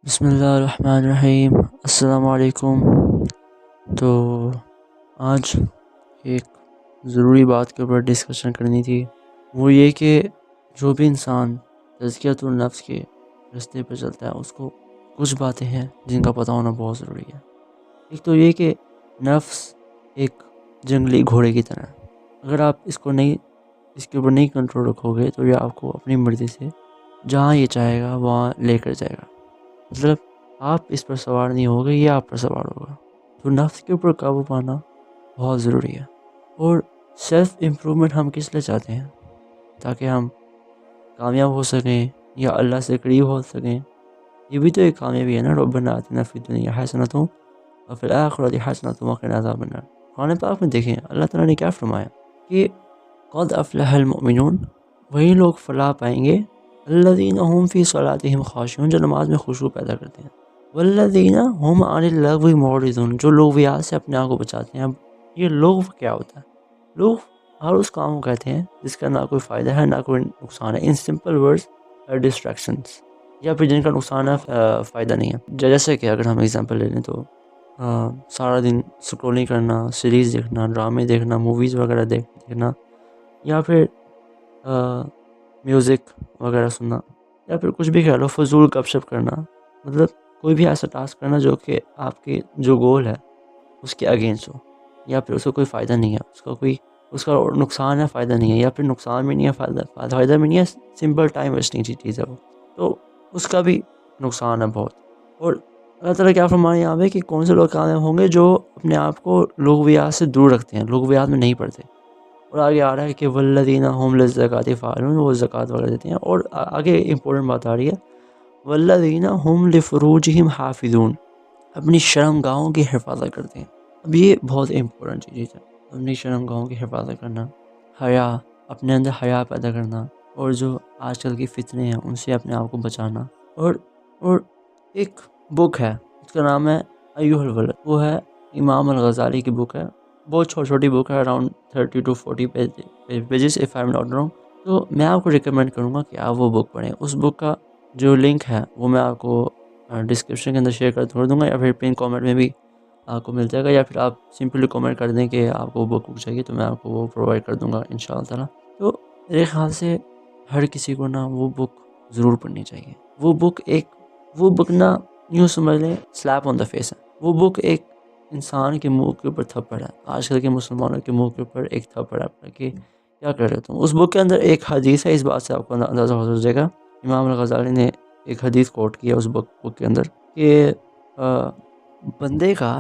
بسم اللہ الرحمن الرحیم، السلام علیکم۔ تو آج ایک ضروری بات کے اوپر ڈسکشن کرنی تھی، وہ یہ کہ جو بھی انسان تزکیۃ النفس کے راستے پہ چلتا ہے اس کو کچھ باتیں ہیں جن کا پتہ ہونا بہت ضروری ہے۔ ایک تو یہ کہ نفس ایک جنگلی گھوڑے کی طرح ہے، اگر آپ اس کے اوپر نہیں کنٹرول رکھو گے تو یہ آپ کو اپنی مرضی سے جہاں یہ چاہے گا وہاں لے کر جائے گا۔ مطلب آپ اس پر سوار نہیں ہوگے، یہ آپ پر سوار ہوگا۔ تو نفس کے اوپر قابو پانا بہت ضروری ہے۔ اور سیلف امپرومنٹ ہم کس لیے چاہتے ہیں؟ تاکہ ہم کامیاب ہو سکیں یا اللہ سے قریب ہو سکیں۔ یہ بھی تو ایک کامیابی ہے نا، ربنا آتنا فی الدنیا حسنۃ وفی الآخرۃ حسنۃ وقنا عذاب النار۔ قرآن پاک میں دیکھیں اللہ تعالیٰ نے کیا فرمایا کہ قد افلح المؤمنون، وہی لوگ فلاح پائیں گے، الذین هم فی صلاتهم خاشعون، جو نماز میں خشوع پیدا کرتے ہیں، والذین هم عن اللغو معرضون، جو لغویات سے اپنے آپ کو بچاتے ہیں۔ اب یہ لغو کیا ہوتا ہے؟ لغو ہر اس کام کو کہتے ہیں جس کا نہ کوئی فائدہ ہے نہ کوئی نقصان ہے۔ ان سمپل ورڈز ڈسٹریکشنز، یا پھر جن کا نقصان ہے فائدہ نہیں ہے۔ جیسے کہ اگر ہم ایگزامپل لے لیں تو سارا دن سکرولنگ کرنا، سیریز دیکھنا، ڈرامے دیکھنا، موویز وغیرہ دیکھنا، یا پھر میوزک وغیرہ سننا، یا پھر کچھ بھی کہہ لو، فضول گپ شپ کرنا، مطلب کوئی بھی ایسا ٹاسک کرنا جو کہ آپ کے جو گول ہے اس کے اگینسٹ ہو، یا پھر اس کو کوئی فائدہ نہیں ہے، اس کا نقصان ہے فائدہ نہیں ہے، یا پھر نقصان بھی نہیں ہے فائدہ بھی نہیں ہے، سمپل ٹائم ویسٹنگ چیز ہے وہ، تو اس کا بھی نقصان ہے بہت۔ اور اللہ تعالیٰ کیا فرمایا یہاں پہ کہ کون سے لوگ کامیاب ہوں گے؟ جو اپنے آپ کو لغویات سے دور رکھتے ہیں، لغویات میں نہیں پڑھتے۔ اور آگے آ رہا ہے کہ والذین هم للزکاۃ فاعلون، وہ زکوٰۃ وغیرہ دیتے ہیں۔ اور آگے امپورٹنٹ بات آ رہی ہے، والذین هم لفروجهم حافظون، اپنی شرم گاہوں کی حفاظت کرتے ہیں۔ اب یہ بہت امپورٹنٹ چیز ہے، اپنی شرم گاہوں کی حفاظت کرنا، حیا، اپنے اندر حیا پیدا کرنا، اور جو آج کل کی فتنے ہیں ان سے اپنے آپ کو بچانا۔ اور ایک بک ہے، اس کا نام ہے ایھا الولد، وہ ہے امام الغزالی کی بک ہے، بہت چھوٹی بک ہے، around 30 to 40 pages if I am not wrong. تو میں آپ کو ریکمینڈ کروں گا کہ آپ وہ بک پڑھیں۔ اس بک کا جو لنک ہے وہ میں آپ کو ڈسکرپشن کے اندر شیئر کر دوں گا، یا پھر پن کامنٹ میں بھی آپ کو مل جائے گا، یا پھر آپ سمپلی کامنٹ کر دیں کہ آپ کو وہ بک چاہیے تو میں آپ کو وہ پرووائڈ کر دوں گا انشاءاللہ تعالیٰ۔ تو میرے خیال سے ہر کسی کو نا وہ بک ضرور پڑھنی چاہیے۔ وہ بک نا یوں سمجھ لیں سلیپ آن دا فیس ہے۔ وہ بک ایک انسان کے منہ کے اوپر تھپڑ ہے، آج کل کے مسلمانوں کے منہ کے اوپر ایک تھپڑ ہے کہ کیا کر رہے تم۔ اس بک کے اندر ایک حدیث ہے، اس بات سے آپ کو اندازہ ہو جائے گا، امام الغزالی نے ایک حدیث کوٹ کیا اس بک کے اندر کہ بندے کا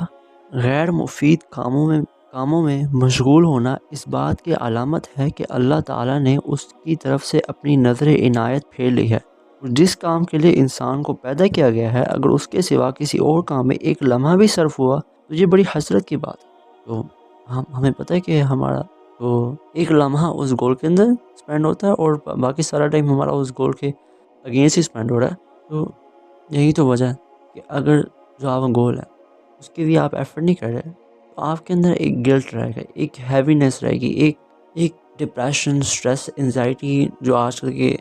غیر مفید کاموں میں مشغول ہونا اس بات کی علامت ہے کہ اللہ تعالیٰ نے اس کی طرف سے اپنی نظر عنایت پھیر لی ہے۔ جس کام کے لیے انسان کو پیدا کیا گیا ہے، اگر اس کے سوا کسی اور کام میں ایک لمحہ بھی صرف ہوا تو یہ بڑی حسرت کی بات ہے۔ تو ہمیں پتہ ہے کہ ہمارا تو ایک لمحہ اس گول کے اندر سپینڈ ہوتا ہے، اور باقی سارا ٹائم ہمارا اس گول کے اگینسٹ ہی سپینڈ ہو رہا ہے۔ تو یہی تو وجہ ہے کہ اگر جو آپ کا گول ہے اس کے لیے آپ ایفرٹ نہیں کر رہے تو آپ کے اندر ایک گلٹ رہے گا، ایک ہیوینس رہے گی، ایک ڈپریشن، سٹریس، انزائٹی جو آج کل کے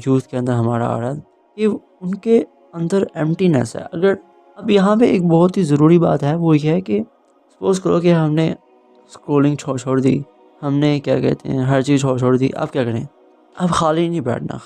یوتھ کے اندر ہمارا آ رہا ہے، کہ ان کے اندر ایمٹینس ہے۔ اگر اب یہاں پہ ایک بہت ہی ضروری بات ہے، وہ یہ ہے کہ سپوز کرو کہ ہم نے اسکرولنگ چھوڑ دی، ہم نے کیا کہتے ہیں ہر چیز چھوڑ دی، اب کیا کریں؟ اب خالی نہیں بیٹھنا،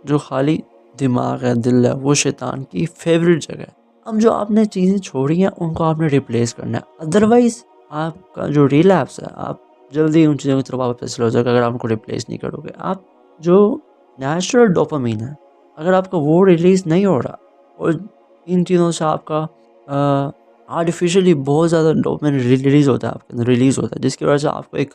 جو خالی دماغ ہے، دل ہے، وہ شیطان کی فیوریٹ جگہ ہے۔ اب جو آپ نے چیزیں چھوڑی ہیں ان کو آپ نے ریپلیس کرنا ہے، ادروائز آپ کا جو ریلیپس ہے، آپ جلدی ان چیزوں کی طرف واپس چلے جائے گا اگر آپ ان کو ریپلیس نہیں کرو گے۔ آپ جو نیچرل ڈوپامین ہے، اگر آپ کا وہ ریلیز نہیں ہو رہا، اور ان چیزوں سے آپ کا آرٹیفیشلی بہت زیادہ ڈوپامین ریلیز ہوتا ہے، آپ کے اندر ریلیز ہوتا ہے، جس کی وجہ سے آپ کو ایک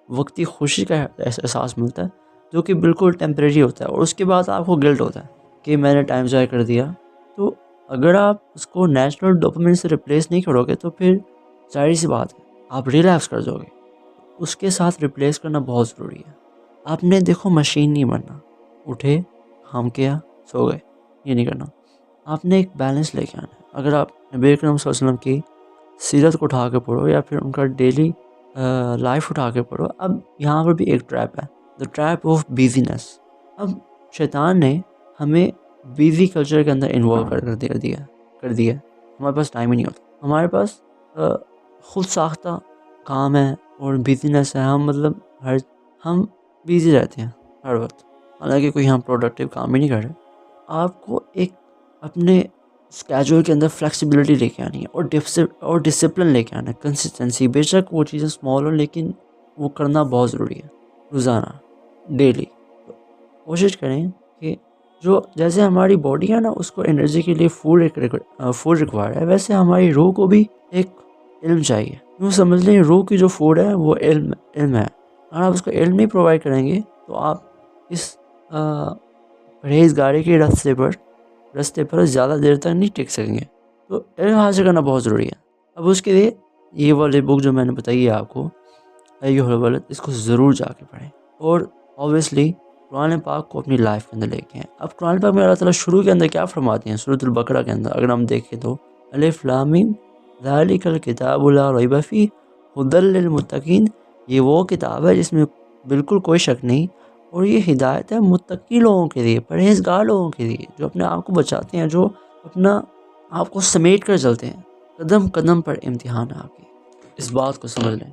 وقتی خوشی کا احساس ملتا ہے جو کہ بالکل ٹیمپریری ہوتا ہے، اور اس کے بعد آپ کو گلٹ ہوتا ہے کہ میں نے ٹائم ضائع کر دیا۔ تو اگر آپ اس کو نیچرل ڈوپامین سے ریپلیس نہیں کرو گے تو پھر ظاہر سی بات ہے آپ ریلیپس کر جاؤ گے۔ اس کے ساتھ ریپلیس کرنا بہت ضروری ہے۔ آپ نے دیکھو مشین نہیں بننا، اٹھے کام کیا سو گئے، یہ نہیں کرنا۔ آپ نے ایک بیلنس لے کے آنا ہے۔ اگر آپ نبی اکرم صلی اللہ علیہ وسلم کی سیرت کو اٹھا کے پڑھو، یا پھر ان کا ڈیلی لائف اٹھا کے پڑھو، اب یہاں پر بھی ایک ٹریپ ہے، دا ٹریپ آف بیزینس۔ اب شیطان نے ہمیں بیزی کلچر کے اندر انوالو کر دیا ہے. ہمارے پاس ٹائم ہی نہیں ہوتا. ہمارے پاس خود ساختہ کام ہے اور بزنس ہے. ہم بیزی رہتے ہیں ہر وقت، حالانکہ کوئی ہم پروڈکٹیو کام ہی نہیں کر رہے. آپ کو ایک اپنے اسکیجول کے اندر فلیکسیبلٹی لے کے آنی ہے اور ڈسپلن لے کے آنا ہے، کنسسٹنسی. بے شک وہ چیزیں اسمال ہوں لیکن وہ کرنا بہت ضروری ہے روزانہ، ڈیلی. کوشش کریں کہ جیسے ہماری باڈی ہے نا، اس کو انرجی کے لیے فوڈ ریکوائر ہے، ویسے ہماری روح کو بھی ایک علم چاہیے. یوں سمجھ لیں روح کی جو فوڈ ہے وہ علم ہے. اگر آپ اس کو علم نہیں پرووائڈ کریں گے تو آپ اس پرہیزگاری کے راستے پر زیادہ دیر تک نہیں ٹک سکیں گے. تو علم حاصل کرنا بہت ضروری ہے. اب اس کے لیے یہ والی بک جو میں نے بتائی ہے آپ کو، ایھا الولد، اس کو ضرور جا کے پڑھیں. اور اوبیسلی قرآن پاک کو اپنی لائف کے اندر لے کے آئیں. اب قرآن پاک میں اللہ تعالیٰ شروع کے اندر کیا فرماتے ہیں؟ سورۃ البقرہ کے اندر اگر ہم دیکھیں تو الف لام میم ذالک الکتاب لا ریب فیہ ھدی للمتقین. یہ وہ کتاب ہے جس میں بالکل کوئی شک نہیں، اور یہ ہدایت ہے متقی لوگوں کے لیے، پرہیزگار لوگوں کے لیے، جو اپنے آپ کو بچاتے ہیں، جو اپنا آپ کو سمیٹ کر چلتے ہیں. قدم قدم پر امتحان ہے آپ کے، اس بات کو سمجھ لیں.